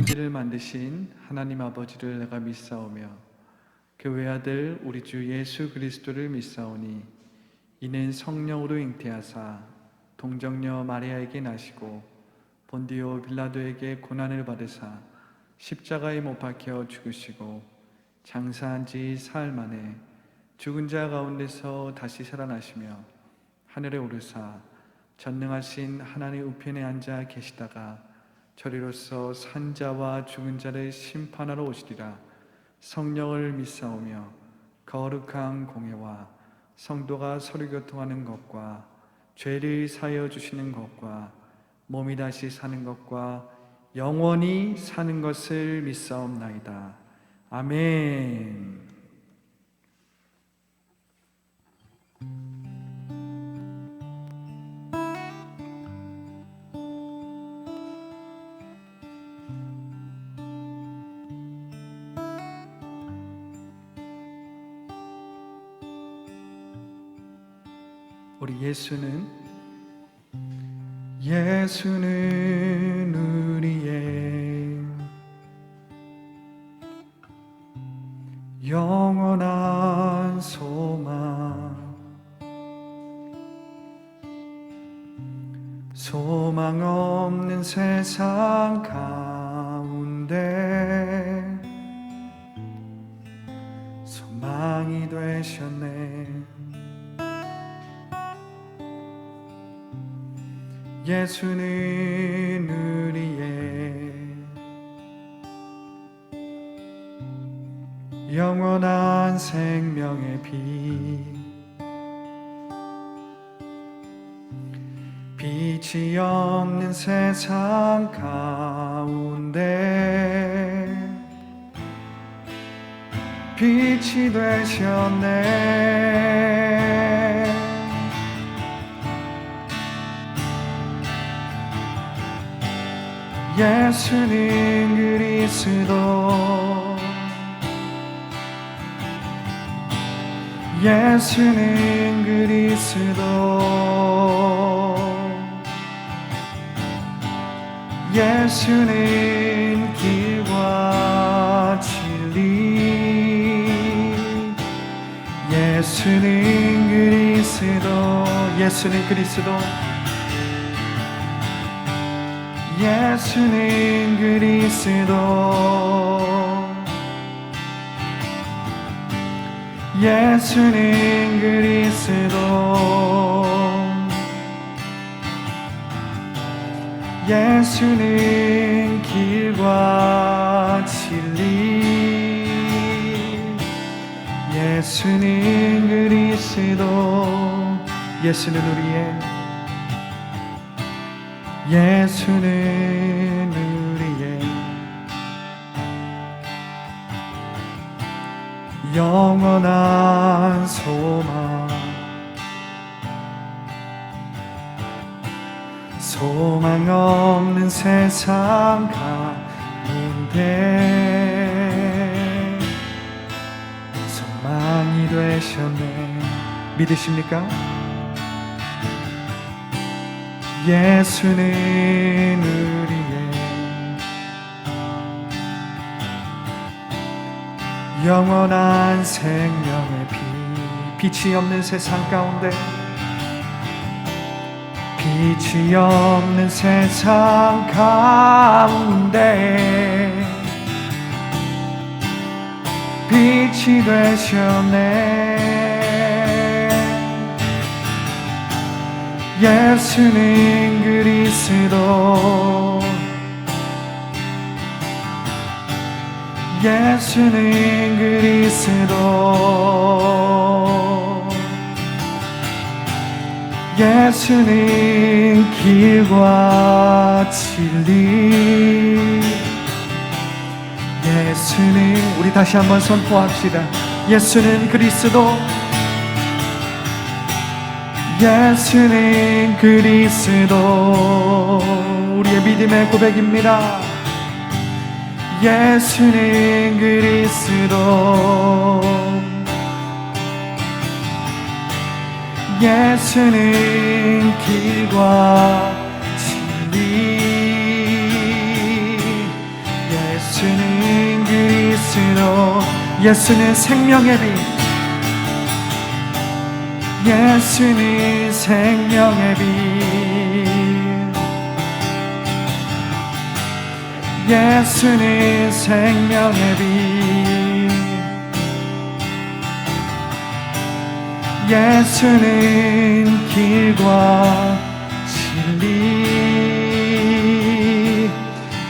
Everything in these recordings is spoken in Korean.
천지를 만드신 하나님 아버지를 내가 믿사오며 그 외아들 우리 주 예수 그리스도를 믿사오니 이는 성령으로 잉태하사 동정녀 마리아에게 나시고 본디오 빌라도에게 고난을 받으사 십자가에 못 박혀 죽으시고 장사한 지 사흘 만에 죽은 자 가운데서 다시 살아나시며 하늘에 오르사 전능하신 하나님 우편에 앉아 계시다가 저리로서 산 자와 죽은 자를 심판하러 오시리라. 성령을 믿사오며 거룩한 공회와 성도가 서로 교통하는 것과 죄를 사하여 주시는 것과 몸이 다시 사는 것과 영원히 사는 것을 믿사옵나이다. 아멘. 우리 예수는 우리의 영원한 소망 없는 세상 가운데 소망이 되셨네. 예수는 우리의 영원한 생명의 빛이 없는 세상 가운데 빛이 되셨네. 예수는 그리스도, 예수는 그리스도, 예수는 길과 진리, 예수는 그리스도, 예수는 그리스도, 예수는 그리스도, 예수는 그리스도, 예수는 길과 진리, 예수는 그리스도, 예수는 우리의, 예수는 우리의 영원한 소망 없는 세상 가운데 소망이 되셨네. 믿으십니까? 예수는 우리의 영원한 생명의 빛이 없는 세상 가운데, 빛이 없는 세상 가운데 빛이 되셨네. 예수는 그리스도, 예수는 그리스도, 예수는 길과 진리, 예수는, 우리 다시 한번 선포합시다. 예수는 그리스도, 예수는 그리스도, 우리의 믿음의 고백입니다. 예수는 그리스도, 예수는 길과 진리, 그리스도 예수는 생명의 빛 예수는 생명의 빛 예수는 생명의 빛 예수는 길과 진리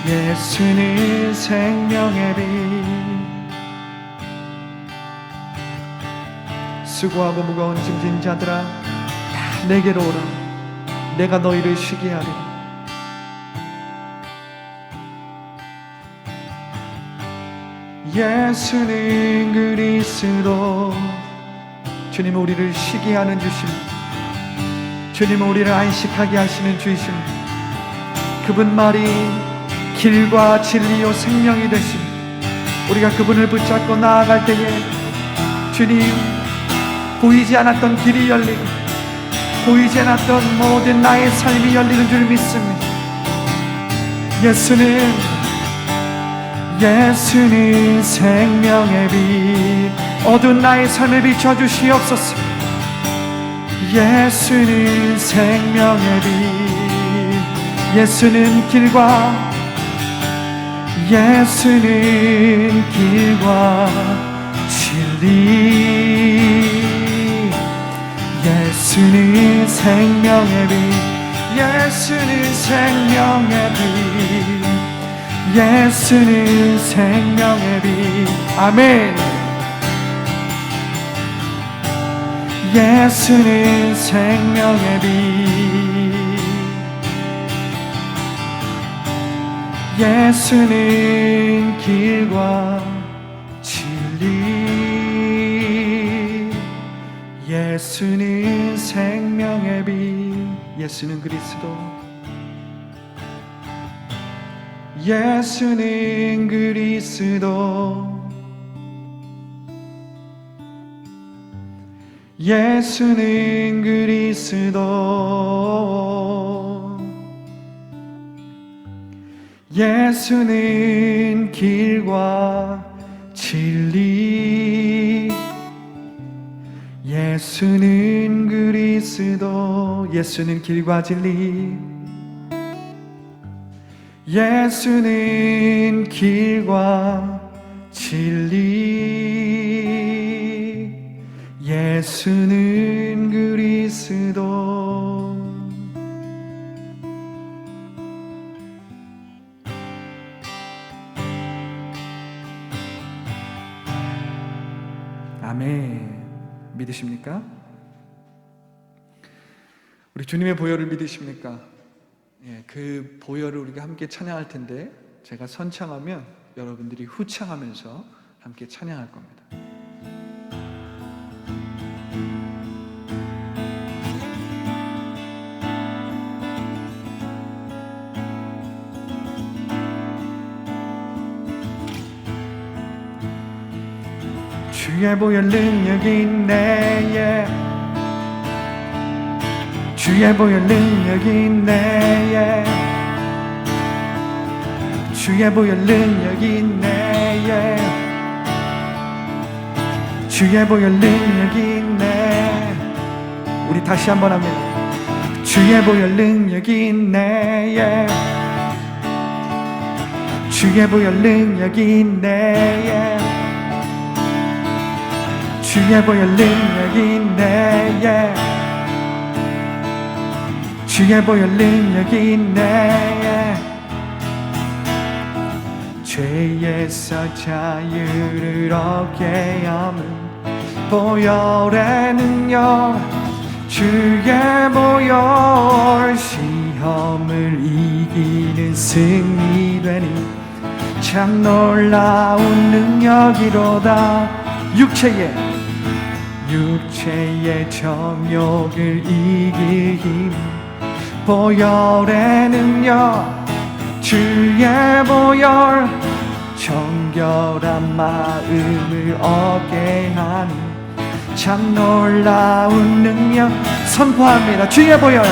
예수는 생명의 빛 수고하고 무거운 짐진 자들아 다 내게로 오라 내가 너희를 쉬게 하리라 예수는 그리스도 주님은 우리를 쉬게 하는 주심 주님은 우리를 안식하게 하시는 주이심 그분 말이 길과 진리요 생명이 되심 우리가 그분을 붙잡고 나아갈 때에 주님 보이지 않았던 길이 열리고 보이지 않았던 모든 나의 삶이 열리는 줄 믿습니다 예수는 생명의 빛 어두운 나의 삶을 비춰주시옵소서 예수는 생명의 빛 예수는 길과 진리 예수는 생명의 빛 예수는 생명의 빛 예수는 생명의 빛 아멘 예수는 생명의 빛 예수는 길과 진리 예수는 생명의 빛 예수는 그리스도 예수는 그리스도 예수는 그리스도 예수는 길과 진리 예수는 그리스도 예수는 길과 진리 예수는 길과 진리 예수는 그리스도 아멘 믿으십니까? 우리 주님의 보혈을 믿으십니까? 예, 그 보혈을 우리가 함께 찬양할 텐데 제가 선창하면 여러분들이 후창하면서 함께 찬양할 겁니다. 주의 보혈 능력이 있네 주의 보혈 능력이 있네 주의 보혈 능력이 있네 주의 보혈 능력이 있네 우리 다시 한번 합니다. 주의 보혈 능력이 있네 주의 보혈 능력이 있네 주의 보혈 능력이 있네 주의 보혈 능력이 있네 죄에서 자유를 얻게 하는 보혈의 능력 주의 보혈 시험을 이기는 승리되니 참 놀라운 능력이로다 육체의 정욕을 이길 힘 보혈의 능력 주의 보혈 정결한 마음을 얻게 하는 참 놀라운 능력 선포합니다. 주의 보혈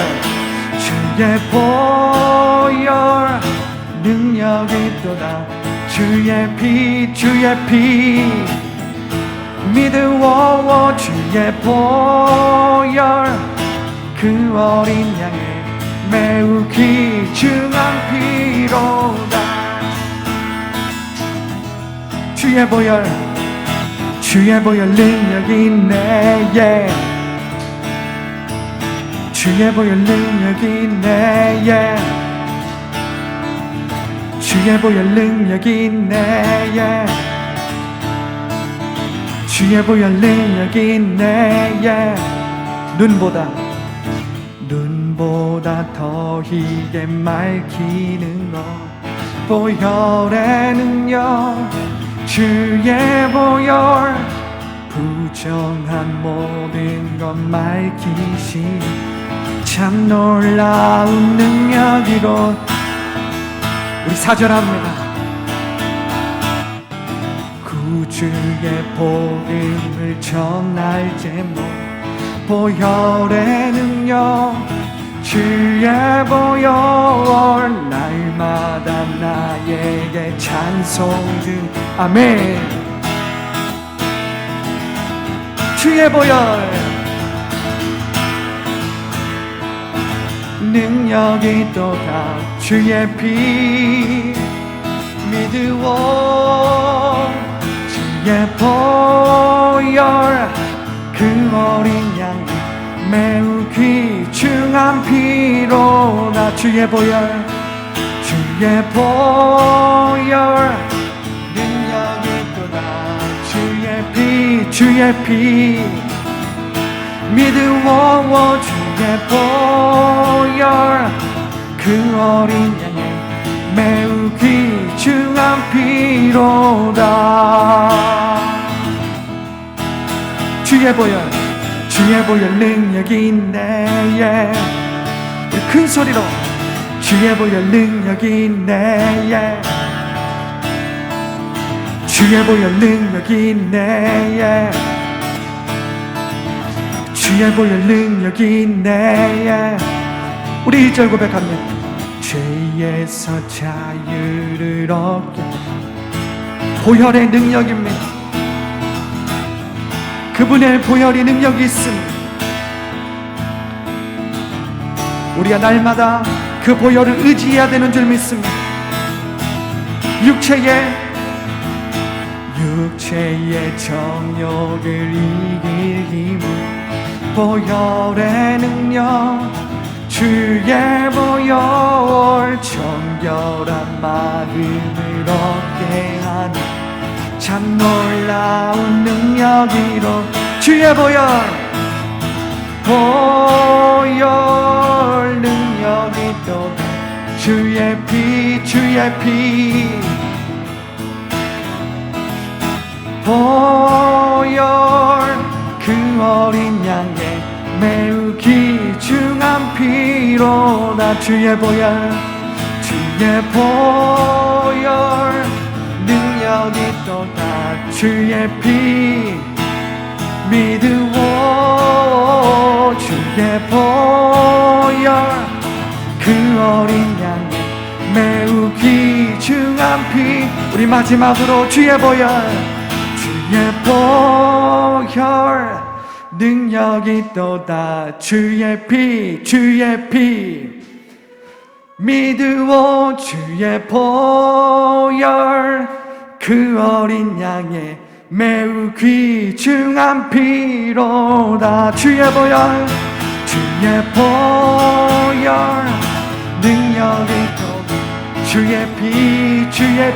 능력이 있도다 주의 피 주의 피 믿으오 주의 보혈 그 어린 양의 매우 귀중한 피로다. 주의 보혈 능력이 있네. 주의 보혈 능력이 있네. 주의 보혈 능력이 있네. 주의 보혈 능력이 있네. 눈보다 더 희게 맑히는 것 보혈의 능력. 주의 보혈 부정한 모든 것 맑히시 참 놀라운 능력이로. 우리 4절합니다. 구주의 복음을 전할 제목 보혈의 능력. 주의 보혈 날마다 나에게 찬송 중. 아멘. 주의 보혈 능력이 또다. 주의 피 믿으오 주의 보혈 그 어린 양 매우 귀중한 피로다. 주의 보혈 능력이 또다. 주의 피 믿으오 주의 보혈 그 어린 양의 매우 귀중한 피로다. 주의 보혈 능력이 있네. 우리 큰 소리로 주의 보혈 능력이 있네. 주의 보혈 능력이 있네. 주의 보혈 능력이 있네. 우리 2절 고백합니다. 죄에서 자유를 얻게 보혈의 능력입니다. 그분의 보혈이 능력이 있습니다. 우리가 날마다 그 보혈을 의지해야 되는 줄 믿습니다. 육체의 정욕을 이길 힘은 보혈의 능력. 주의 보혈 정결한 마음을 얻게 하는 참 놀라운 능력이로. 주의 보혈 능력이 또 주의 피 보혈 그 어린 양의 매우 귀중한 피로다. 주의 보혈 능력이 또다. 주의 피 믿으오 주의 보혈 그 어린 양의 매우 귀중한 피. 우리 마지막으로 주의 보혈 능력이 또다. 주의 피 믿으오 주의 보혈 그 어린 양의 매우 귀중한 피로다. 주의 보혈 능력이 또다. 주의 피 주의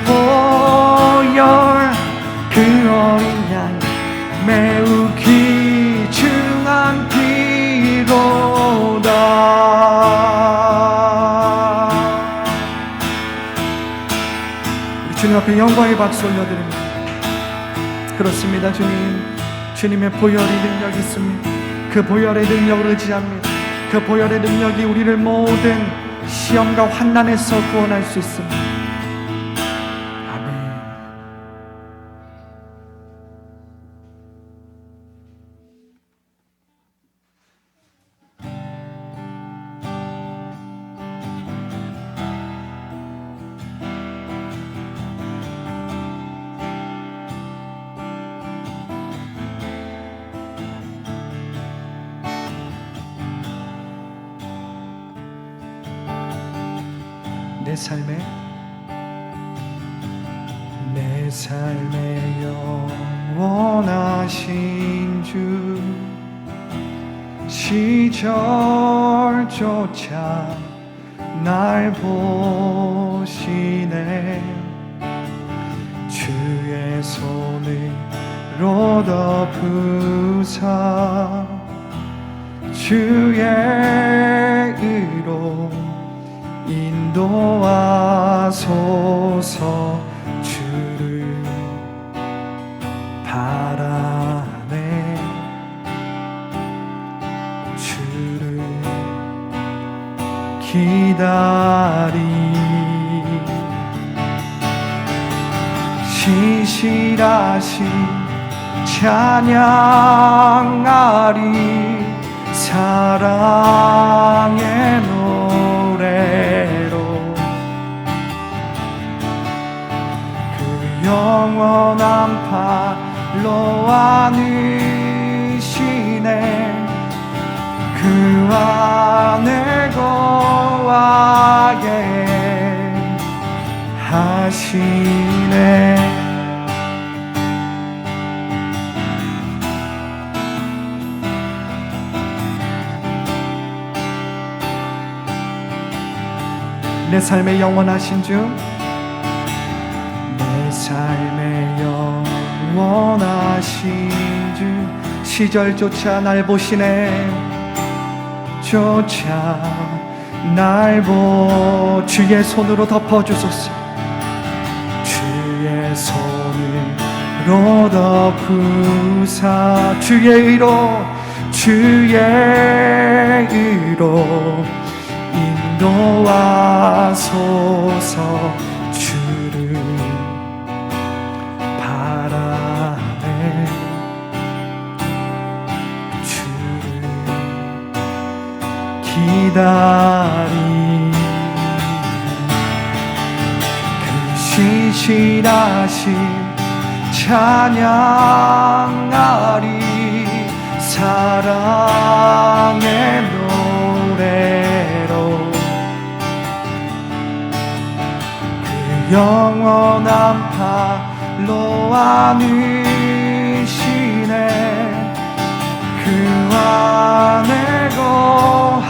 보혈 그 어린 양 매우 귀중한 피로다. 우리 주님 앞에 영광의 박수 올려드립니다. 그렇습니다. 주님의 보혈이 능력이 있습니다. 그 보혈의 능력을 의지합니다. 그 보혈의 능력이 우리를 모든 시험과 환난에서 구원할 수 있습니다. 내 삶의 영원하신 주 시절조차 날 보시네. 주의 손으로 덮으사 주의 의로 인도하소서. 주를 바라네. 주를 기다리 신실하신 찬양하리. 사랑의 노래로 그 영원한 팔로 안으시네. 그 안에 거하게 하시네. 내 삶의 영원하신 주, 내 삶의 영원하신 주 시절조차 날 보시네. 조차 날 주의 손으로 덮어주소서. 주의 손으로 덮으사 주의 의로 인도하소서. 주를 바라네. 주를 기다리 그 신실하신 찬양하리. 사랑의 노래로 그 영원한 팔로 안으시네. 그 안에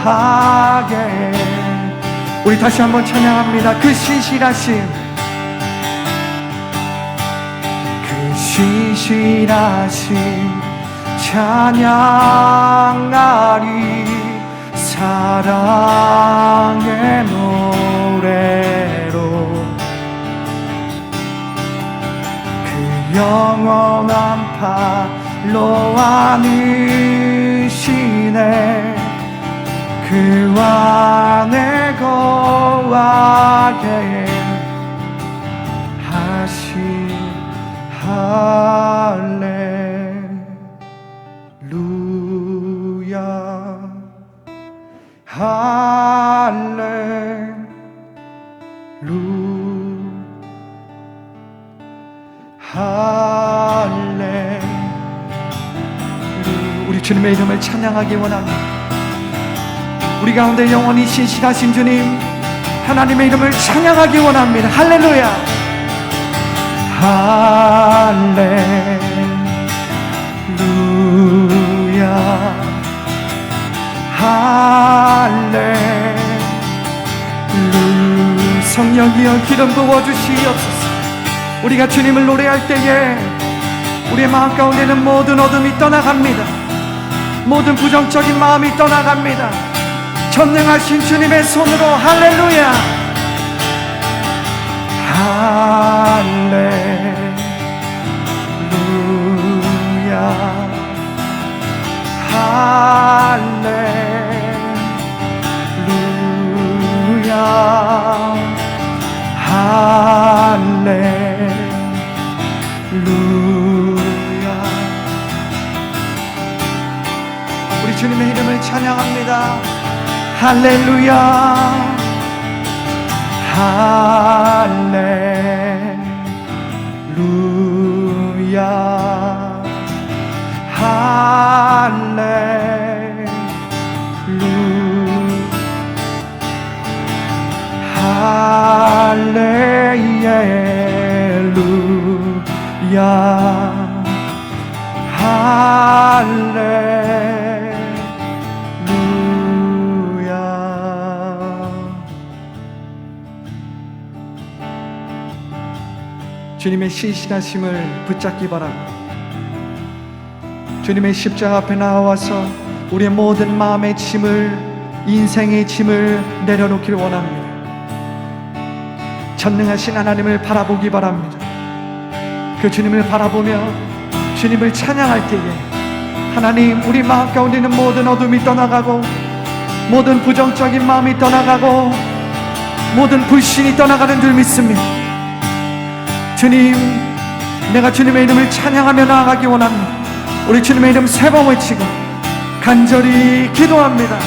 거하게. 우리 다시 한번 찬양합니다. 그 신실하신 찬양하리. 사랑의 노래로 그 영원한 팔로 안으시네. 그 안에 거하게 할렐루야. 우리 주님의 이름을 찬양하기 원합니다. 우리 가운데 영원히 신실하신 주님, 하나님의 이름을 찬양하기 원합니다. 할렐루야. 할렐루야. 성령이여 기름 부어주시옵소서. 우리가 주님을 노래할 때에 우리의 마음 가운데는 모든 어둠이 떠나갑니다. 모든 부정적인 마음이 떠나갑니다. 전능하신 주님의 손으로 할렐루야. 할렐루야. 할렐루야. 할렐루야. 우리 주님의 이름을 찬양합니다. 할렐루야. 할렐루야. 할렐루야. 할렐루야. 주님의 신실하심을 붙잡기 바랍니다. 주님의 십자가 앞에 나와서 우리의 모든 마음의 짐을, 인생의 짐을 내려놓기를 원합니다. 전능하신 하나님을 바라보기 바랍니다. 그 주님을 바라보며 주님을 찬양할 때에 하나님, 우리 마음 가운데 있는 모든 어둠이 떠나가고 모든 부정적인 마음이 떠나가고 모든 불신이 떠나가는 줄 믿습니다. 주님, 내가 주님의 이름을 찬양하며 나아가기 원합니다. 우리 주님의 이름 세 번 외치고 간절히 기도합니다.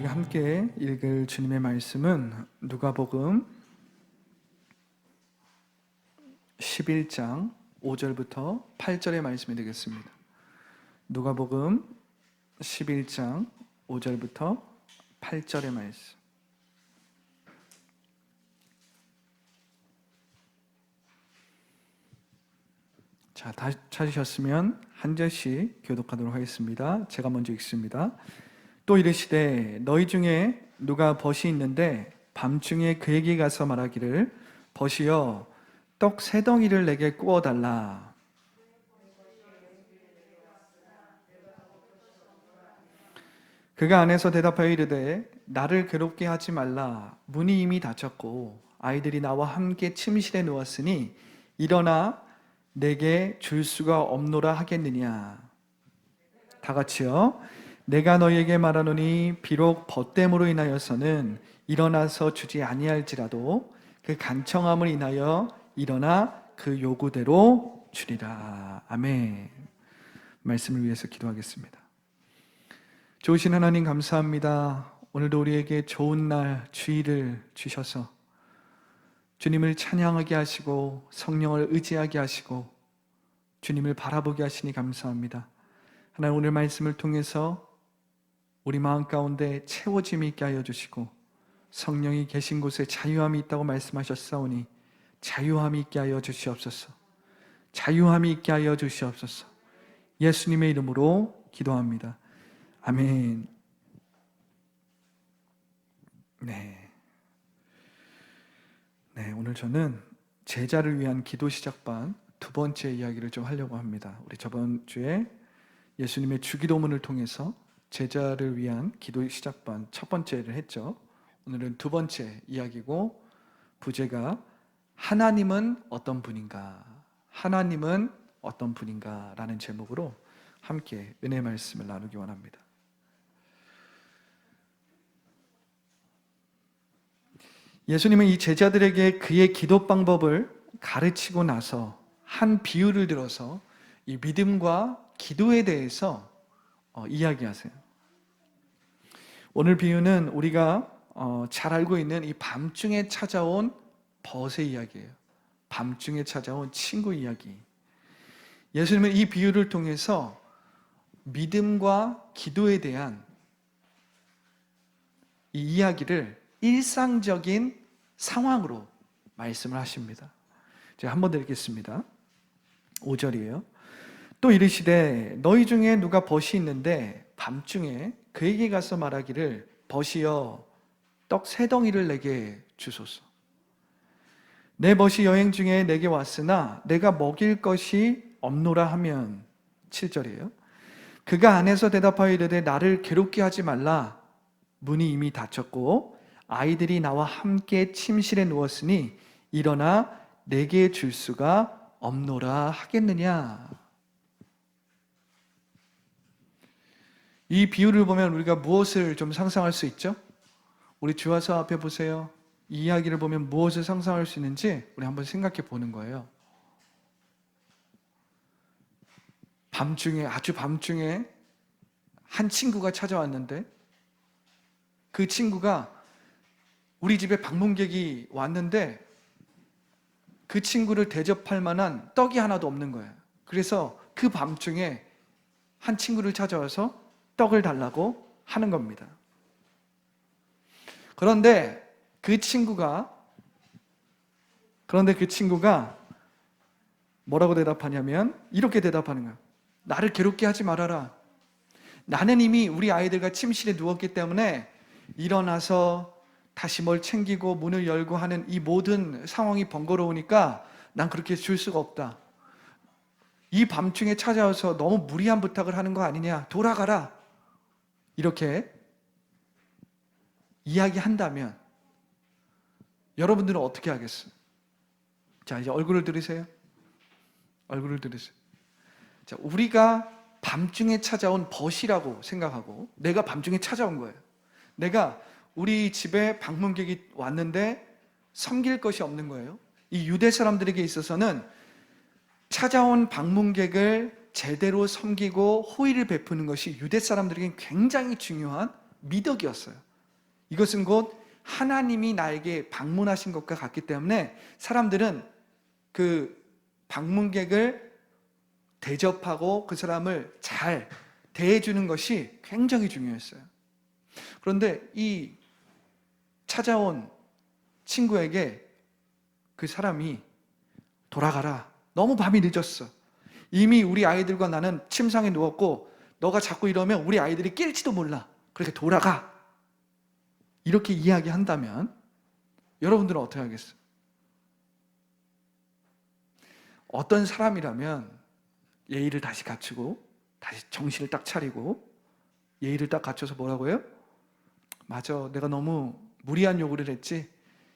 함께 읽을 주님의 말씀은 누가복음 11장 5절부터 8절의 말씀이 되겠습니다. 누가복음 11장 5절부터 8절의 말씀. 자, 다 찾으셨으면 한 절씩 교독하도록 하겠습니다. 제가 먼저 읽습니다. 또 이르시되 너희 중에 누가 벗이 있는데 밤중에 그에게 가서 말하기를 벗이여 떡 세 덩이를 내게 구워 달라. 그가 안에서 대답하여 이르되 나를 괴롭게 하지 말라. 문이 이미 닫혔고 아이들이 나와 함께 침실에 누웠으니 일어나 내게 줄 수가 없노라 하겠느냐. 다 같이요. 내가 너희에게 말하노니 비록 벗됨으로 인하여서는 일어나서 주지 아니할지라도 그 간청함을 인하여 일어나 그 요구대로 주리라. 아멘. 말씀을 위해서 기도하겠습니다. 좋으신 하나님 감사합니다. 오늘도 우리에게 좋은 날 주일을 주셔서 주님을 찬양하게 하시고 성령을 의지하게 하시고 주님을 바라보게 하시니 감사합니다. 하나님, 오늘 말씀을 통해서 우리 마음 가운데 채워짐이 있게 하여 주시고 성령이 계신 곳에 자유함이 있다고 말씀하셨사오니 자유함이 있게 하여 주시옵소서. 자유함이 있게 하여 주시옵소서. 예수님의 이름으로 기도합니다. 아멘. 네, 오늘 저는 제자를 위한 기도 시작반 두 번째 이야기를 좀 하려고 합니다. 우리 저번 주에 예수님의 주기도문을 통해서 제자를 위한 기도 시작반 첫 번째를 했죠. 오늘은 두 번째 이야기고 부제가 하나님은 어떤 분인가? 하나님은 어떤 분인가? 라는 제목으로 함께 은혜 말씀을 나누기 원합니다. 예수님은 이 제자들에게 그의 기도 방법을 가르치고 나서 한 비유를 들어서 이 믿음과 기도에 대해서 이야기하세요. 오늘 비유는 우리가 잘 알고 있는 이 밤중에 찾아온 벗의 이야기예요. 밤중에 찾아온 친구 이야기. 예수님은 이 비유를 통해서 믿음과 기도에 대한 이 이야기를 일상적인 상황으로 말씀을 하십니다. 제가 한번 더 읽겠습니다. 5절이에요. 또 이르시되 너희 중에 누가 벗이 있는데 밤중에 그에게 가서 말하기를 벗이여 떡 3덩이를 내게 주소서. 내 벗이 여행 중에 내게 왔으나 내가 먹일 것이 없노라 하면 7절이에요. 그가 안에서 대답하여 이르되 나를 괴롭게 하지 말라. 문이 이미 닫혔고 아이들이 나와 함께 침실에 누웠으니 일어나 내게 줄 수가 없노라 하겠느냐. 이 비유를 보면 우리가 무엇을 좀 상상할 수 있죠? 우리 주화서 앞에 보세요. 이 이야기를 보면 무엇을 상상할 수 있는지 우리 한번 생각해 보는 거예요. 밤중에, 아주 밤중에 한 친구가 찾아왔는데 그 친구가 우리 집에 방문객이 왔는데 그 친구를 대접할 만한 떡이 하나도 없는 거예요. 그래서 그 밤중에 한 친구를 찾아와서 떡을 달라고 하는 겁니다. 그런데 그 친구가 뭐라고 대답하냐면 이렇게 대답하는 거예요. 나를 괴롭게 하지 말아라. 나는 이미 우리 아이들과 침실에 누웠기 때문에 일어나서 다시 뭘 챙기고 문을 열고 하는 이 모든 상황이 번거로우니까 난 그렇게 줄 수가 없다. 이 밤중에 찾아와서 너무 무리한 부탁을 하는 거 아니냐. 돌아가라. 이렇게 이야기한다면 여러분들은 어떻게 하겠어요? 자, 이제 얼굴을 들으세요. 얼굴을 들으세요. 자, 우리가 밤중에 찾아온 벗이라고 생각하고 내가 밤중에 찾아온 거예요. 내가 우리 집에 방문객이 왔는데 섬길 것이 없는 거예요. 이 유대 사람들에게 있어서는 찾아온 방문객을 제대로 섬기고 호의를 베푸는 것이 유대 사람들에게는 굉장히 중요한 미덕이었어요. 이것은 곧 하나님이 나에게 방문하신 것과 같기 때문에 사람들은 그 방문객을 대접하고 그 사람을 잘 대해주는 것이 굉장히 중요했어요. 그런데 이 찾아온 친구에게 그 사람이 돌아가라. 너무 밤이 늦었어. 이미 우리 아이들과 나는 침상에 누웠고 너가 자꾸 이러면 우리 아이들이 깰지도 몰라. 그러니까 돌아가. 이렇게 이야기한다면 여러분들은 어떻게 하겠어요? 어떤 사람이라면 예의를 다시 갖추고 다시 정신을 딱 차리고 예의를 딱 갖춰서 뭐라고 해요? 맞아, 내가 너무 무리한 요구를 했지.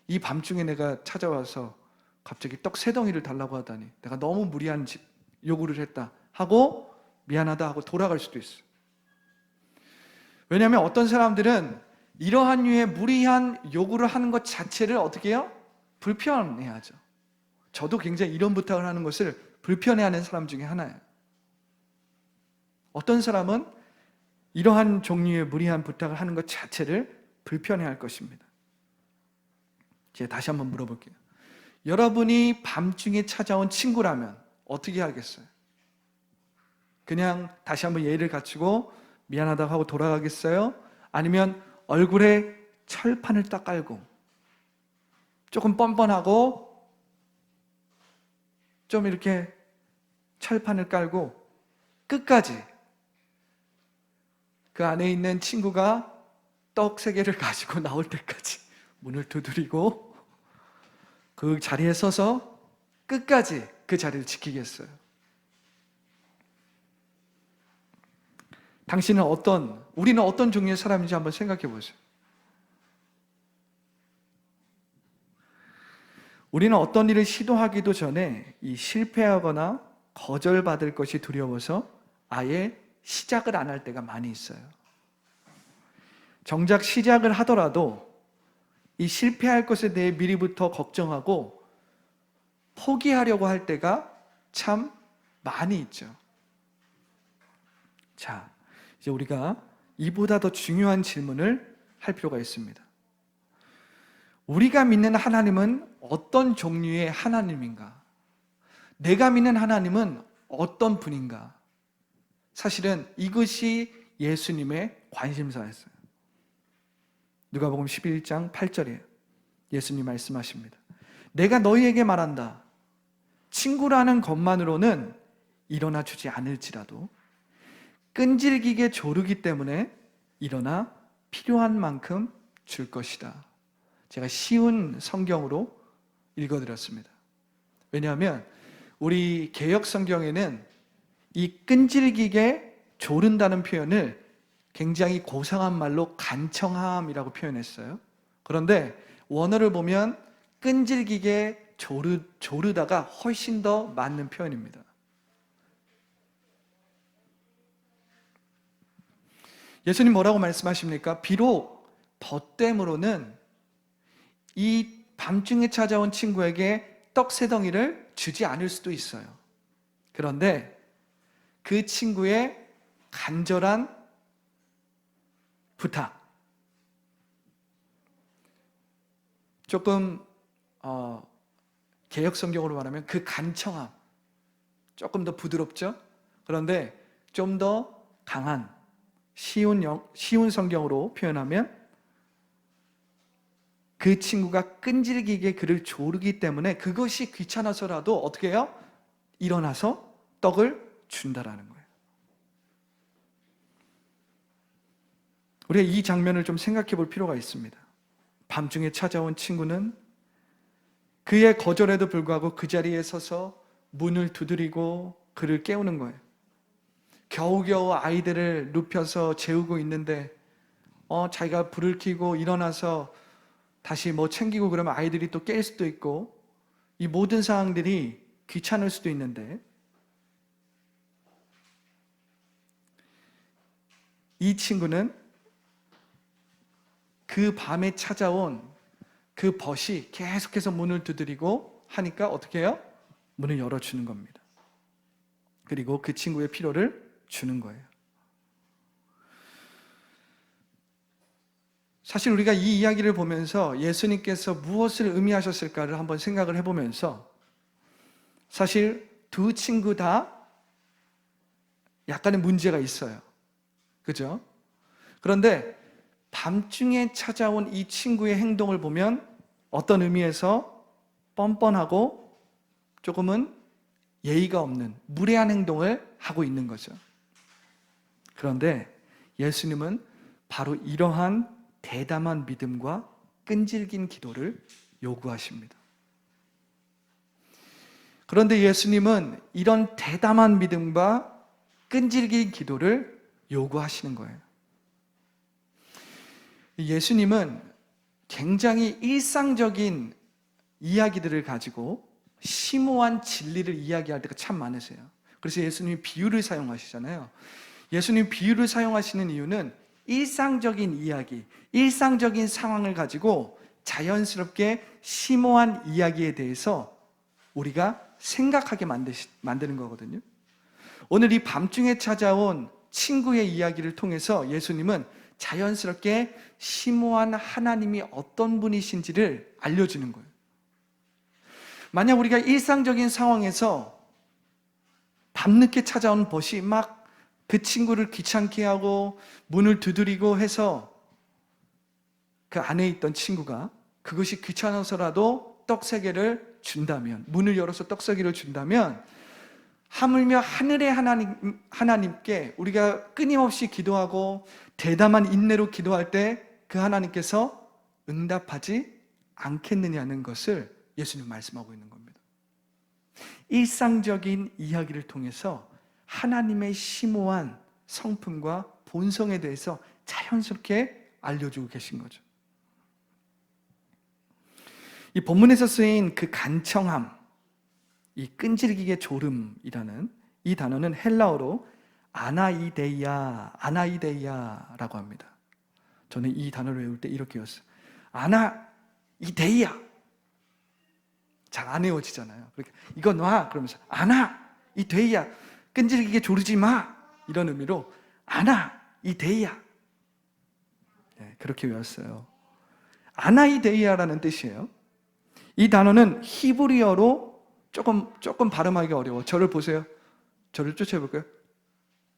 이 밤중에 내가 찾아와서 갑자기 떡 3덩이를 달라고 하다니 내가 너무 무리한 요구를 했다 하고 미안하다 하고 돌아갈 수도 있어요. 왜냐하면 어떤 사람들은 이러한 류의 무리한 요구를 하는 것 자체를 어떻게 해요? 불편해하죠. 저도 굉장히 이런 부탁을 하는 것을 불편해하는 사람 중에 하나예요. 어떤 사람은 이러한 종류의 무리한 부탁을 하는 것 자체를 불편해할 것입니다. 제가 다시 한번 물어볼게요. 여러분이 밤중에 찾아온 친구라면 어떻게 하겠어요? 그냥 다시 한번 예의를 갖추고 미안하다고 하고 돌아가겠어요? 아니면 얼굴에 철판을 딱 깔고 조금 뻔뻔하고 좀 이렇게 철판을 깔고 끝까지 그 안에 있는 친구가 떡 3개를 가지고 나올 때까지 문을 두드리고 그 자리에 서서 끝까지 그 자리를 지키겠어요? 당신은 우리는 어떤 종류의 사람인지 한번 생각해 보세요. 우리는 어떤 일을 시도하기도 전에 이 실패하거나 거절받을 것이 두려워서 아예 시작을 안 할 때가 많이 있어요. 정작 시작을 하더라도 이 실패할 것에 대해 미리부터 걱정하고 포기하려고 할 때가 참 많이 있죠. 자, 이제 우리가 이보다 더 중요한 질문을 할 필요가 있습니다. 우리가 믿는 하나님은 어떤 종류의 하나님인가? 내가 믿는 하나님은 어떤 분인가? 사실은 이것이 예수님의 관심사였어요. 누가복음 11장 8절에 예수님 말씀하십니다. 내가 너희에게 말한다. 친구라는 것만으로는 일어나 주지 않을지라도 끈질기게 조르기 때문에 일어나 필요한 만큼 줄 것이다. 제가 쉬운 성경으로 읽어드렸습니다. 왜냐하면 우리 개역 성경에는 이 끈질기게 조른다는 표현을 굉장히 고상한 말로 간청함이라고 표현했어요. 그런데 원어를 보면 끈질기게 조르다가 훨씬 더 맞는 표현입니다. 예수님 뭐라고 말씀하십니까? 비록 벗됨으로는 이 밤중에 찾아온 친구에게 떡 세 덩이를 주지 않을 수도 있어요. 그런데 그 친구의 간절한 부탁, 조금 개역 성경으로 말하면 그 간청함, 조금 더 부드럽죠? 그런데 좀 더 강한 쉬운 성경으로 표현하면 그 친구가 끈질기게 그를 조르기 때문에 그것이 귀찮아서라도 어떻게 해요? 일어나서 떡을 준다라는 거예요. 우리가 이 장면을 좀 생각해 볼 필요가 있습니다. 밤중에 찾아온 친구는 그의 거절에도 불구하고 그 자리에 서서 문을 두드리고 그를 깨우는 거예요. 겨우겨우 아이들을 눕혀서 재우고 있는데 자기가 불을 켜고 일어나서 다시 뭐 챙기고 그러면 아이들이 또 깰 수도 있고 이 모든 상황들이 귀찮을 수도 있는데 이 친구는 그 밤에 찾아온 그 벗이 계속해서 문을 두드리고 하니까 어떻게 해요? 문을 열어주는 겁니다. 그리고 그 친구의 필요를 주는 거예요. 사실 우리가 이 이야기를 보면서 예수님께서 무엇을 의미하셨을까를 한번 생각을 해보면서 사실 두 친구 다 약간의 문제가 있어요. 그죠? 그런데 밤중에 찾아온 이 친구의 행동을 보면 어떤 의미에서 뻔뻔하고 조금은 예의가 없는 무례한 행동을 하고 있는 거죠. 그런데 예수님은 바로 이러한 대담한 믿음과 끈질긴 기도를 요구하십니다. 그런데 예수님은 이런 대담한 믿음과 끈질긴 기도를 요구하시는 거예요. 예수님은 굉장히 일상적인 이야기들을 가지고 심오한 진리를 이야기할 때가 참 많으세요. 그래서 예수님이 비유를 사용하시잖아요. 예수님 비유를 사용하시는 이유는 일상적인 이야기, 일상적인 상황을 가지고 자연스럽게 심오한 이야기에 대해서 우리가 생각하게 만드는 거거든요. 오늘 이 밤중에 찾아온 친구의 이야기를 통해서 예수님은 자연스럽게 심오한 하나님이 어떤 분이신지를 알려주는 거예요. 만약 우리가 일상적인 상황에서 밤늦게 찾아온 벗이 막 그 친구를 귀찮게 하고 문을 두드리고 해서 그 안에 있던 친구가 그것이 귀찮아서라도 떡 세 개를 준다면, 문을 열어서 떡 세 개를 준다면 하물며 하늘의 하나님께 우리가 끊임없이 기도하고 대담한 인내로 기도할 때 그 하나님께서 응답하지 않겠느냐는 것을 예수님 말씀하고 있는 겁니다. 일상적인 이야기를 통해서 하나님의 심오한 성품과 본성에 대해서 자연스럽게 알려주고 계신 거죠. 이 본문에서 쓰인 그 간청함, 이 끈질기게 조름이라는 이 단어는 헬라어로 아나이데이아라고 합니다. 저는 이 단어를 외울 때 이렇게 외웠어요. 아나이데이아. 잘 안 외워지잖아요. 그러니까 이거 놔 그러면서 아나이데이아. 끈질기게 조르지 마. 이런 의미로 아나이데이아. 네, 그렇게 외웠어요. 아나이데이아라는 뜻이에요. 이 단어는 히브리어로 조금 발음하기 어려워. 저를 보세요. 저를 쫓아볼까요?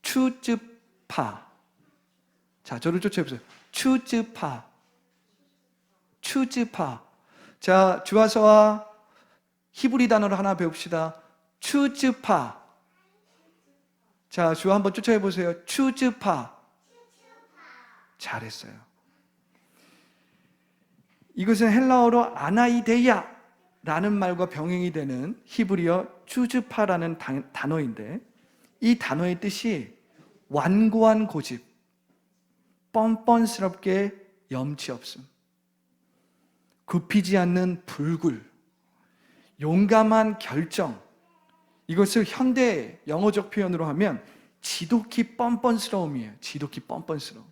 추즈파. 자, 저를 쫓아보세요. 추즈파. 자, 주와서와 히브리 단어를 하나 배웁시다. 추즈파. 자, 주와 한번 쫓아해 보세요. 추즈파. 잘했어요. 이것은 헬라어로 아나이데야라는 말과 병행이 되는 히브리어 쭈즈파라는 단어인데, 이 단어의 뜻이 완고한 고집, 뻔뻔스럽게 염치 없음, 굽히지 않는 불굴, 용감한 결정. 이것을 현대 영어적 표현으로 하면 지독히 뻔뻔스러움이에요. 지독히 뻔뻔스러움.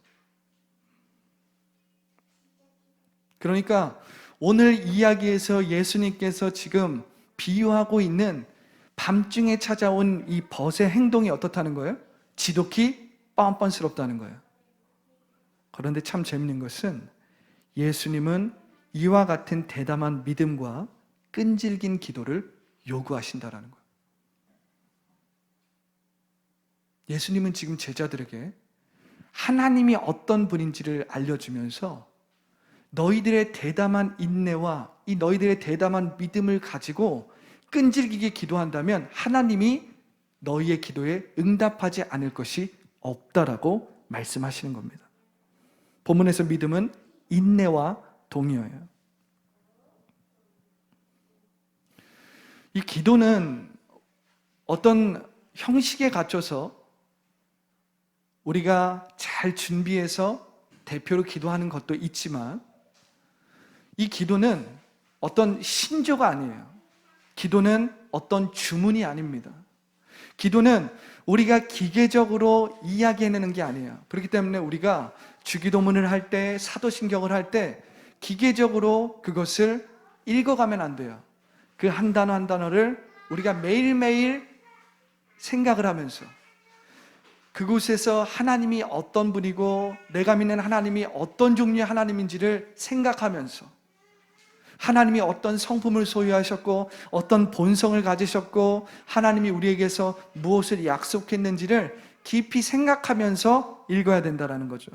그러니까 오늘 이야기에서 예수님께서 지금 비유하고 있는 밤중에 찾아온 이 벗의 행동이 어떻다는 거예요? 지독히 뻔뻔스럽다는 거예요. 그런데 참 재밌는 것은 예수님은 이와 같은 대담한 믿음과 끈질긴 기도를 요구하신다라는 거예요. 예수님은 지금 제자들에게 하나님이 어떤 분인지를 알려주면서 너희들의 대담한 인내와 이 너희들의 대담한 믿음을 가지고 끈질기게 기도한다면 하나님이 너희의 기도에 응답하지 않을 것이 없다라고 말씀하시는 겁니다. 본문에서 믿음은 인내와 동의어예요. 이 기도는 어떤 형식에 갇혀서 우리가 잘 준비해서 대표로 기도하는 것도 있지만, 이 기도는 어떤 신조가 아니에요. 기도는 어떤 주문이 아닙니다. 기도는 우리가 기계적으로 이야기해내는 게 아니에요. 그렇기 때문에 우리가 주기도문을 할 때, 사도신경을 할 때 기계적으로 그것을 읽어가면 안 돼요. 그 한 단어 한 단어를 우리가 매일매일 생각을 하면서 그곳에서 하나님이 어떤 분이고 내가 믿는 하나님이 어떤 종류의 하나님인지를 생각하면서 하나님이 어떤 성품을 소유하셨고 어떤 본성을 가지셨고 하나님이 우리에게서 무엇을 약속했는지를 깊이 생각하면서 읽어야 된다는 거죠.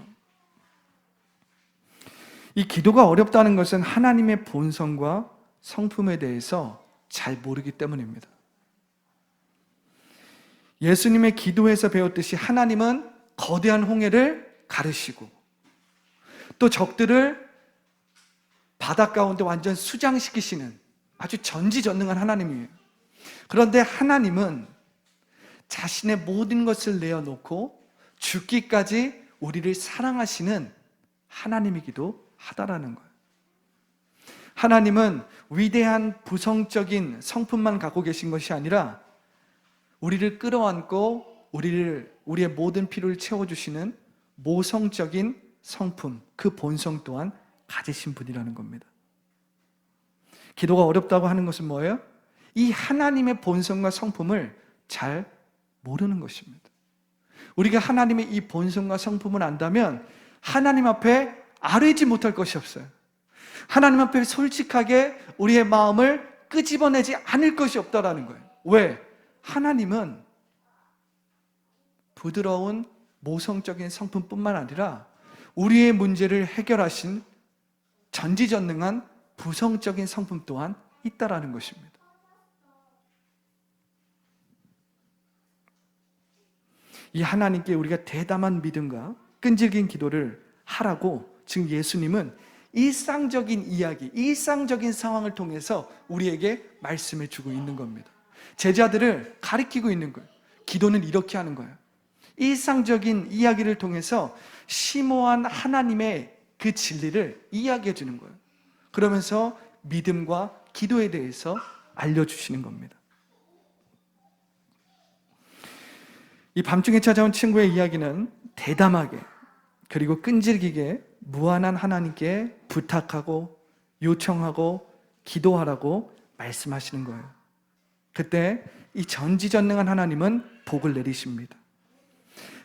이 기도가 어렵다는 것은 하나님의 본성과 성품에 대해서 잘 모르기 때문입니다. 예수님의 기도에서 배웠듯이 하나님은 거대한 홍해를 가르시고 또 적들을 바다 가운데 완전 수장시키시는 아주 전지전능한 하나님이에요. 그런데 하나님은 자신의 모든 것을 내어놓고 죽기까지 우리를 사랑하시는 하나님이기도 하다라는 거예요. 하나님은 위대한 부성적인 성품만 갖고 계신 것이 아니라 우리를 끌어안고 우리의 모든 필요를 채워주시는 모성적인 성품, 그 본성 또한 가지신 분이라는 겁니다. 기도가 어렵다고 하는 것은 뭐예요? 이 하나님의 본성과 성품을 잘 모르는 것입니다. 우리가 하나님의 이 본성과 성품을 안다면 하나님 앞에 아뢰지 못할 것이 없어요. 하나님 앞에 솔직하게 우리의 마음을 끄집어내지 않을 것이 없다라는 거예요. 왜? 하나님은 부드러운 모성적인 성품뿐만 아니라 우리의 문제를 해결하신 전지전능한 부성적인 성품 또한 있다라는 것입니다. 이 하나님께 우리가 대담한 믿음과 끈질긴 기도를 하라고 지금 예수님은 일상적인 이야기, 일상적인 상황을 통해서 우리에게 말씀을 주고 있는 겁니다. 제자들을 가리키고 있는 거예요. 기도는 이렇게 하는 거예요. 일상적인 이야기를 통해서 심오한 하나님의 그 진리를 이야기해 주는 거예요. 그러면서 믿음과 기도에 대해서 알려주시는 겁니다. 이 밤중에 찾아온 친구의 이야기는 대담하게 그리고 끈질기게 무한한 하나님께 부탁하고 요청하고 기도하라고 말씀하시는 거예요. 그때 이 전지전능한 하나님은 복을 내리십니다.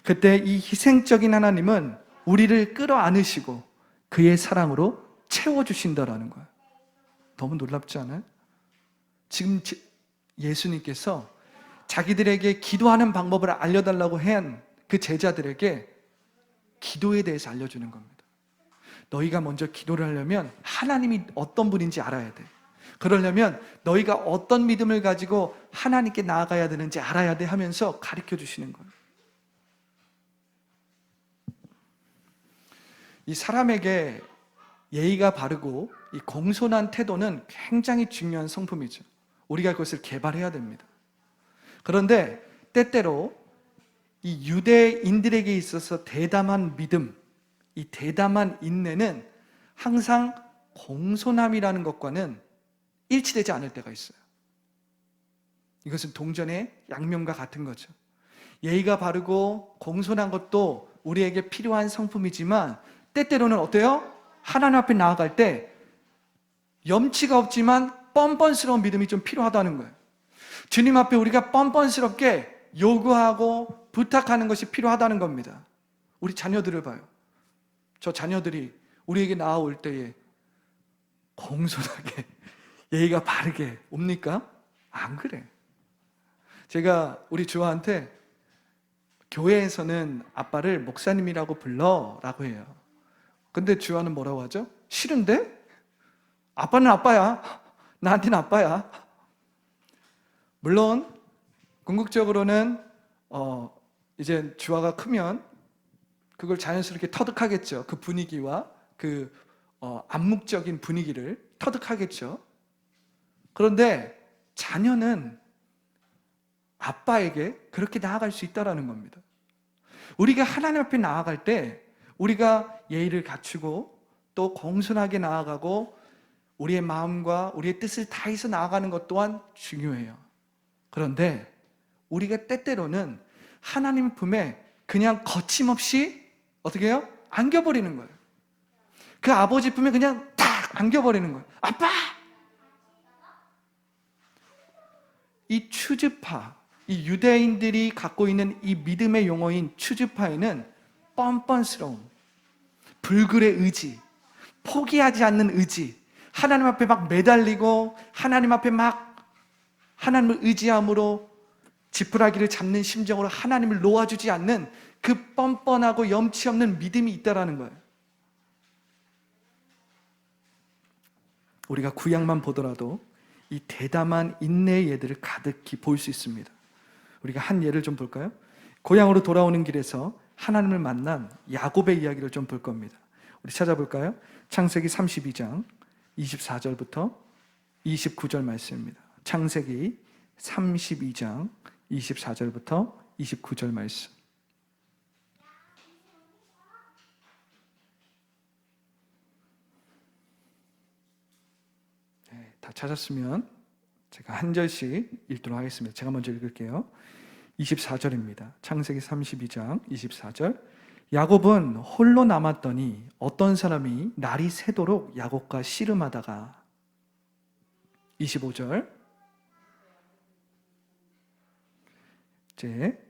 그때 이 희생적인 하나님은 우리를 끌어안으시고 그의 사랑으로 채워주신다라는 거예요. 너무 놀랍지 않아요? 지금 예수님께서 자기들에게 기도하는 방법을 알려달라고 한 그 제자들에게 기도에 대해서 알려주는 겁니다. 너희가 먼저 기도를 하려면 하나님이 어떤 분인지 알아야 돼. 그러려면 너희가 어떤 믿음을 가지고 하나님께 나아가야 되는지 알아야 돼 하면서 가르쳐 주시는 거예요. 이 사람에게 예의가 바르고 이 공손한 태도는 굉장히 중요한 성품이죠. 우리가 그것을 개발해야 됩니다. 그런데 때때로 이 유대인들에게 있어서 대담한 믿음, 이 대담한 인내는 항상 공손함이라는 것과는 일치되지 않을 때가 있어요. 이것은 동전의 양면과 같은 거죠. 예의가 바르고 공손한 것도 우리에게 필요한 성품이지만 때때로는 어때요? 하나님 앞에 나아갈 때 염치가 없지만 뻔뻔스러운 믿음이 좀 필요하다는 거예요. 주님 앞에 우리가 뻔뻔스럽게 요구하고 부탁하는 것이 필요하다는 겁니다. 우리 자녀들을 봐요. 저 자녀들이 우리에게 나아올 때에 공손하게 예의가 바르게 옵니까? 안 그래. 제가 우리 주아한테 교회에서는 아빠를 목사님이라고 불러라고 해요. 근데 주아는 뭐라고 하죠? 싫은데? 아빠는 아빠야. 나한테는 아빠야. 물론 궁극적으로는 이제 주아가 크면 그걸 자연스럽게 터득하겠죠. 그 분위기와 그 암묵적인 분위기를 터득하겠죠. 그런데 자녀는 아빠에게 그렇게 나아갈 수 있다는 겁니다. 우리가 하나님 앞에 나아갈 때 우리가 예의를 갖추고 또 공손하게 나아가고 우리의 마음과 우리의 뜻을 다해서 나아가는 것 또한 중요해요. 그런데 우리가 때때로는 하나님 품에 그냥 거침없이 어떻게 해요? 안겨버리는 거예요. 그 아버지 품에 그냥 탁 안겨버리는 거예요. 아빠! 이 추즈파, 이 유대인들이 갖고 있는 이 믿음의 용어인 추즈파에는 뻔뻔스러움, 불굴의 의지, 포기하지 않는 의지, 하나님 앞에 막 매달리고 하나님 앞에 막 하나님을 의지함으로 지푸라기를 잡는 심정으로 하나님을 놓아주지 않는 그 뻔뻔하고 염치 없는 믿음이 있다는 거예요. 우리가 구약만 보더라도 이 대담한 인내의 예들을 가득히 볼 수 있습니다. 우리가 한 예를 좀 볼까요? 고향으로 돌아오는 길에서 하나님을 만난 야곱의 이야기를 좀 볼 겁니다. 우리 찾아볼까요? 창세기 32장 24절부터 29절 말씀입니다. 창세기 32장 24절부터 29절 말씀. 네, 다 찾았으면 제가 한 절씩 읽도록 하겠습니다. 제가 먼저 읽을게요. 24절입니다. 창세기 32장 24절. 야곱은 홀로 남았더니 어떤 사람이 날이 새도록 야곱과 씨름하다가 25절. 이제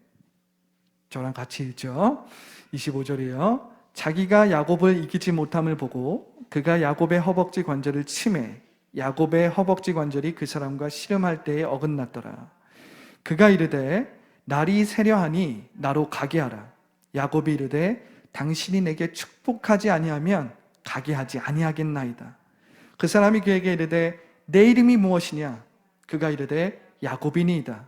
저랑 같이 읽죠. 25절이에요. 자기가 야곱을 이기지 못함을 보고 그가 야곱의 허벅지 관절을 치매 야곱의 허벅지 관절이 그 사람과 씨름할 때에 어긋났더라. 그가 이르되 날이 새려하니 나로 가게 하라. 야곱이 이르되 당신이 내게 축복하지 아니하면 가게 하지 아니하겠나이다. 그 사람이 그에게 이르되 내 이름이 무엇이냐? 그가 이르되 야곱이니이다.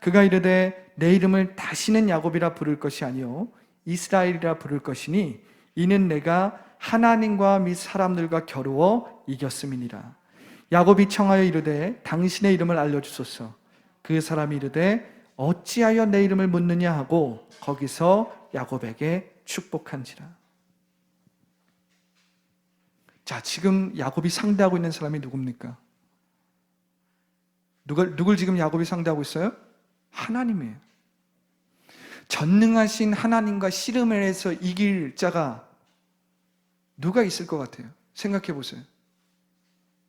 그가 이르되 내 이름을 다시는 야곱이라 부를 것이 아니요 이스라엘이라 부를 것이니 이는 내가 하나님과 및 사람들과 겨루어 이겼음이니라. 야곱이 청하여 이르되 당신의 이름을 알려주소서. 그 사람이 이르되 어찌하여 내 이름을 묻느냐 하고 거기서 야곱에게 축복한지라. 자, 지금 야곱이 상대하고 있는 사람이 누굽니까? 누굴 지금 야곱이 상대하고 있어요? 하나님이에요. 전능하신 하나님과 씨름을 해서 이길 자가 누가 있을 것 같아요? 생각해 보세요.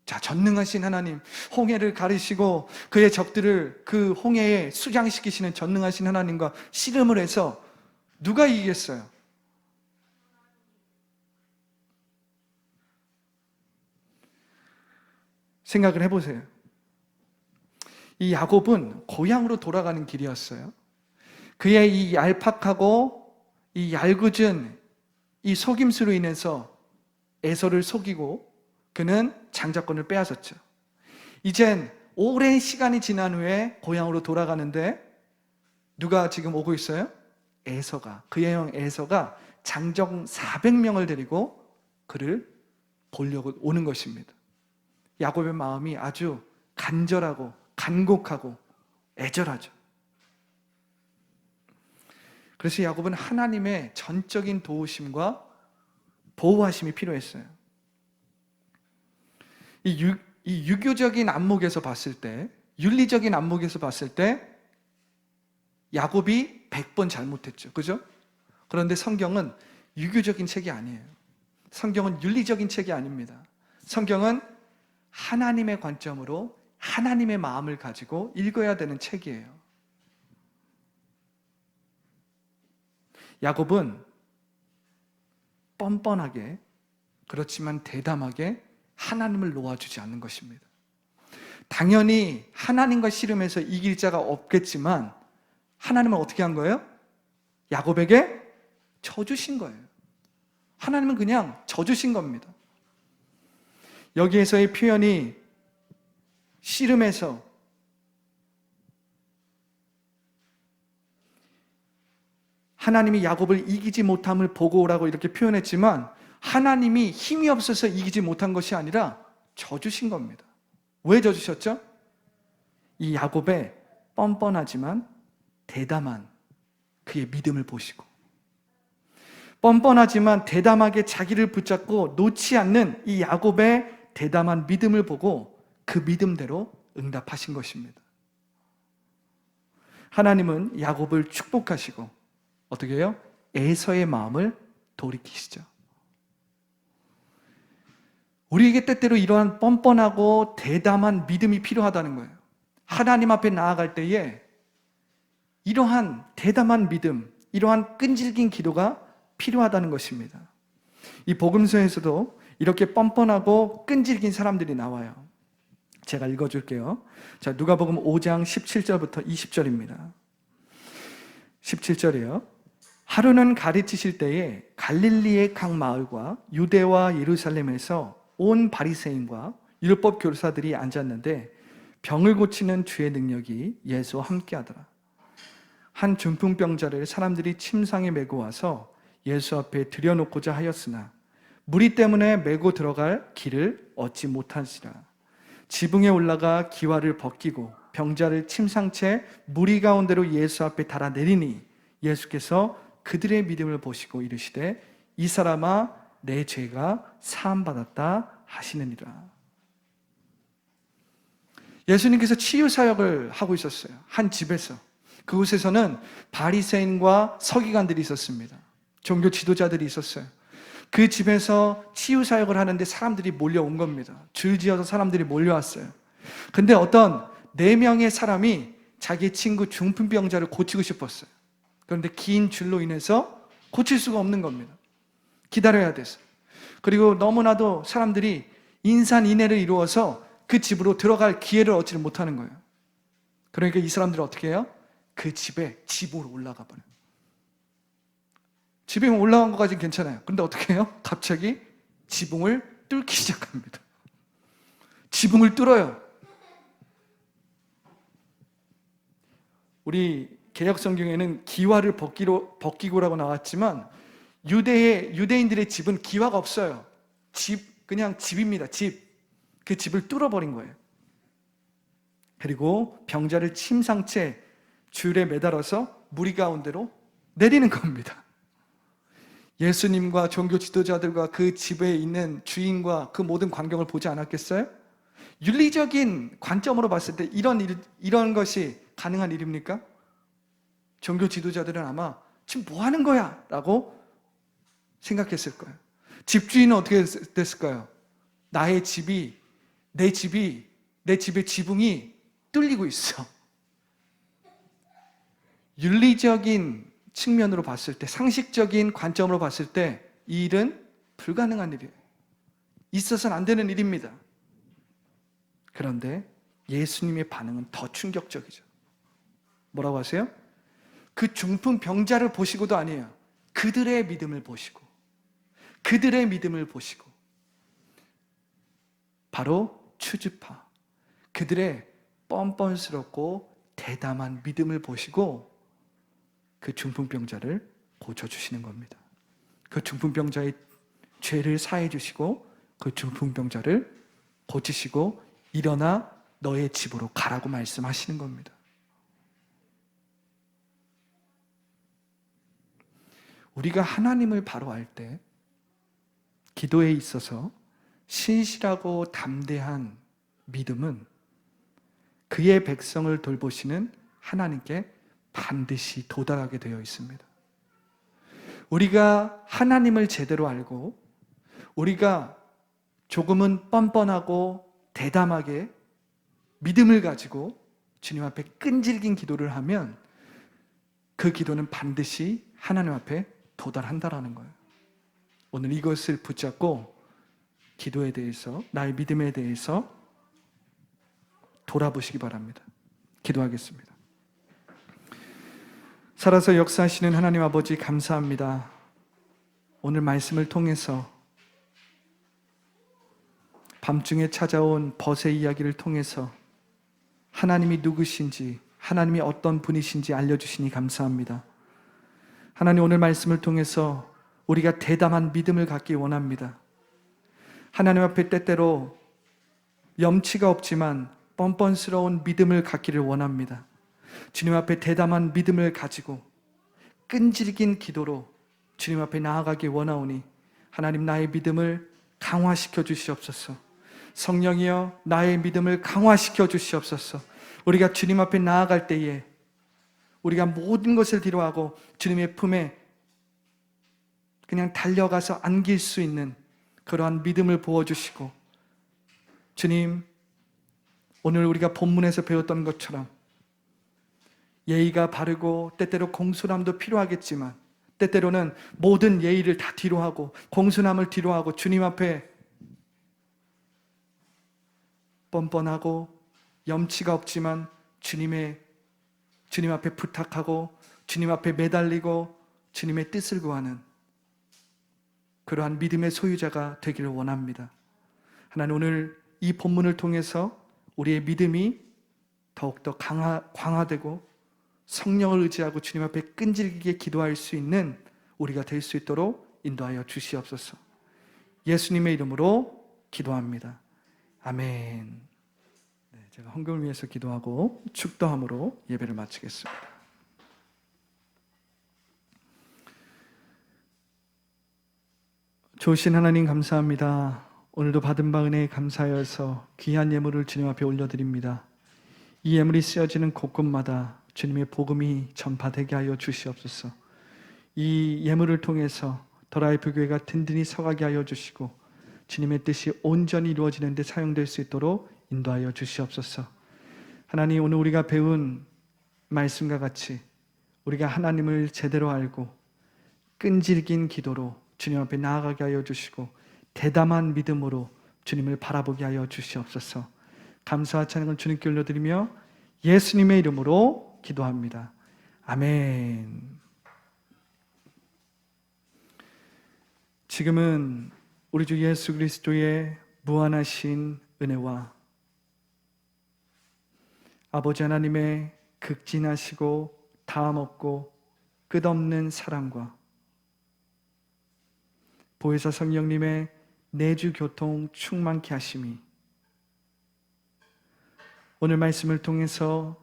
자, 전능하신 하나님, 홍해를 가르시고 그의 적들을 그 홍해에 수장시키시는 전능하신 하나님과 씨름을 해서 누가 이기겠어요? 생각을 해보세요. 이 야곱은 고향으로 돌아가는 길이었어요. 그의 이 얄팍하고 이 얄궂은 이 속임수로 인해서 에서를 속이고 그는 장자권을 빼앗았죠. 이젠 오랜 시간이 지난 후에 고향으로 돌아가는데 누가 지금 오고 있어요? 에서가, 그의 형 에서가 장정 400명을 데리고 그를 보려고 오는 것입니다. 야곱의 마음이 아주 간절하고 간곡하고 애절하죠. 그래서 야곱은 하나님의 전적인 도우심과 보호하심이 필요했어요. 이 유교적인 안목에서 봤을 때, 윤리적인 안목에서 봤을 때 야곱이 100번 잘못했죠. 그죠? 그런데 성경은 유교적인 책이 아니에요. 성경은 윤리적인 책이 아닙니다. 성경은 하나님의 관점으로 하나님의 마음을 가지고 읽어야 되는 책이에요. 야곱은 뻔뻔하게, 그렇지만 대담하게 하나님을 놓아주지 않는 것입니다. 당연히 하나님과 씨름해서 이길 자가 없겠지만 하나님은 어떻게 한 거예요? 야곱에게 져주신 거예요. 하나님은 그냥 져주신 겁니다. 여기에서의 표현이 씨름해서, 하나님이 야곱을 이기지 못함을 보고 오라고 이렇게 표현했지만 하나님이 힘이 없어서 이기지 못한 것이 아니라 져주신 겁니다. 왜 져주셨죠? 이 야곱의 뻔뻔하지만 대담한 그의 믿음을 보시고, 뻔뻔하지만 대담하게 자기를 붙잡고 놓지 않는 이 야곱의 대담한 믿음을 보고 그 믿음대로 응답하신 것입니다. 하나님은 야곱을 축복하시고 어떻게 해요? 에서의 마음을 돌이키시죠. 우리에게 때때로 이러한 뻔뻔하고 대담한 믿음이 필요하다는 거예요. 하나님 앞에 나아갈 때에 이러한 대담한 믿음, 이러한 끈질긴 기도가 필요하다는 것입니다. 이 복음서에서도 이렇게 뻔뻔하고 끈질긴 사람들이 나와요. 제가 읽어줄게요. 자, 누가복음 5장 17절부터 20절입니다. 17절이에요. 하루는 가르치실 때에 갈릴리의 각 마을과 유대와 예루살렘에서 온 바리새인과 율법 교사들이 앉았는데 병을 고치는 주의 능력이 예수와 함께하더라. 한 중풍병자를 사람들이 침상에 메고 와서 예수 앞에 들여놓고자 하였으나 무리 때문에 메고 들어갈 길을 얻지 못하시라. 지붕에 올라가 기와를 벗기고 병자를 침상채 무리 가운데로 예수 앞에 달아내리니 예수께서 그들의 믿음을 보시고 이르시되 이 사람아 내 죄가 사함받았다 하시느니라. 예수님께서 치유사역을 하고 있었어요. 한 집에서. 그곳에서는 바리새인과 서기관들이 있었습니다. 종교 지도자들이 있었어요. 그 집에서 치유사역을 하는데 사람들이 몰려온 겁니다. 줄지어서 사람들이 몰려왔어요. 근데 어떤 4명의 사람이 자기 친구 중풍병자를 고치고 싶었어요. 그런데 긴 줄로 인해서 고칠 수가 없는 겁니다. 기다려야 돼서. 그리고 너무나도 사람들이 인산인해를 이루어서 그 집으로 들어갈 기회를 얻지를 못하는 거예요. 그러니까 이 사람들은 어떻게 해요? 그 집에 지붕으로 올라가 버려요. 집에 올라간 것까지는 괜찮아요. 그런데 어떻게 해요? 갑자기 지붕을 뚫기 시작합니다. 지붕을 뚫어요. 우리 개역 성경에는 기와를 벗기고라고 나왔지만 유대인들의 집은 기와가 없어요. 그냥 집입니다. 집. 그 집을 뚫어버린 거예요. 그리고 병자를 침상채 줄에 매달아서 무리 가운데로 내리는 겁니다. 예수님과 종교 지도자들과 그 집에 있는 주인과 그 모든 광경을 보지 않았겠어요? 윤리적인 관점으로 봤을 때 이런 것이 가능한 일입니까? 종교 지도자들은 아마 지금 뭐 하는 거야? 라고 생각했을 거예요. 집주인은 어떻게 됐을까요? 내 집의 지붕이 뚫리고 있어. 윤리적인 측면으로 봤을 때, 상식적인 관점으로 봤을 때 이 일은 불가능한 일이에요. 있어서는 안 되는 일입니다. 그런데 예수님의 반응은 더 충격적이죠. 뭐라고 하세요? 그 중풍 병자를 보시고도 아니에요. 그들의 믿음을 보시고, 그들의 믿음을 보시고, 바로 추주파, 그들의 뻔뻔스럽고 대담한 믿음을 보시고 그 중풍병자를 고쳐주시는 겁니다. 그 중풍병자의 죄를 사해 주시고 그 중풍병자를 고치시고 일어나 너의 집으로 가라고 말씀하시는 겁니다. 우리가 하나님을 바라볼 때 기도에 있어서 신실하고 담대한 믿음은 그의 백성을 돌보시는 하나님께 반드시 도달하게 되어 있습니다. 우리가 하나님을 제대로 알고 우리가 조금은 뻔뻔하고 대담하게 믿음을 가지고 주님 앞에 끈질긴 기도를 하면 그 기도는 반드시 하나님 앞에 도달한다라는 거예요. 오늘 이것을 붙잡고 기도에 대해서, 나의 믿음에 대해서 돌아보시기 바랍니다. 기도하겠습니다. 살아서 역사하시는 하나님 아버지 감사합니다. 오늘 말씀을 통해서 밤중에 찾아온 벗의 이야기를 통해서 하나님이 누구신지, 하나님이 어떤 분이신지 알려주시니 감사합니다. 하나님, 오늘 말씀을 통해서 우리가 대담한 믿음을 갖기 원합니다. 하나님 앞에 때때로 염치가 없지만 뻔뻔스러운 믿음을 갖기를 원합니다. 주님 앞에 대담한 믿음을 가지고 끈질긴 기도로 주님 앞에 나아가기 원하오니 하나님, 나의 믿음을 강화시켜 주시옵소서. 성령이여, 나의 믿음을 강화시켜 주시옵소서. 우리가 주님 앞에 나아갈 때에 우리가 모든 것을 뒤로하고 주님의 품에 그냥 달려가서 안길 수 있는 그러한 믿음을 부어주시고, 주님, 오늘 우리가 본문에서 배웠던 것처럼 예의가 바르고 때때로 공손함도 필요하겠지만 때때로는 모든 예의를 다 뒤로하고 공손함을 뒤로하고 주님 앞에 뻔뻔하고 염치가 없지만 주님 앞에 부탁하고 주님 앞에 매달리고 주님의 뜻을 구하는 그러한 믿음의 소유자가 되기를 원합니다. 하나님, 오늘 이 본문을 통해서 우리의 믿음이 더욱더 강화되고 성령을 의지하고 주님 앞에 끈질기게 기도할 수 있는 우리가 될 수 있도록 인도하여 주시옵소서. 예수님의 이름으로 기도합니다. 아멘. 네, 제가 헌금을 위해서 기도하고 축도함으로 예배를 마치겠습니다. 좋으신 하나님 감사합니다. 오늘도 받은 바 은혜에 감사하여서 귀한 예물을 주님 앞에 올려드립니다. 이 예물이 쓰여지는 곳곳마다 주님의 복음이 전파되게 하여 주시옵소서. 이 예물을 통해서 더 라이프 교회가 든든히 서가게 하여 주시고 주님의 뜻이 온전히 이루어지는 데 사용될 수 있도록 인도하여 주시옵소서. 하나님, 오늘 우리가 배운 말씀과 같이 우리가 하나님을 제대로 알고 끈질긴 기도로 주님 앞에 나아가게 하여 주시고 대담한 믿음으로 주님을 바라보게 하여 주시옵소서. 감사와 찬양을 주님께 올려드리며 예수님의 이름으로 기도합니다. 아멘. 지금은 우리 주 예수 그리스도의 무한하신 은혜와 아버지 하나님의 극진하시고 다함없고 끝없는 사랑과 보혜사 성령님의 내주 교통 충만케 하심이 오늘 말씀을 통해서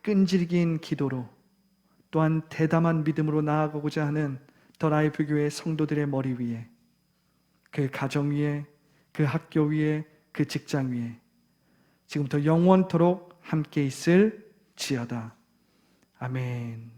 끈질긴 기도로 또한 대담한 믿음으로 나아가고자 하는 더 라이프 교회 성도들의 머리 위에, 그 가정 위에, 그 학교 위에, 그 직장 위에 지금부터 영원토록 함께 있을 지어다. 아멘.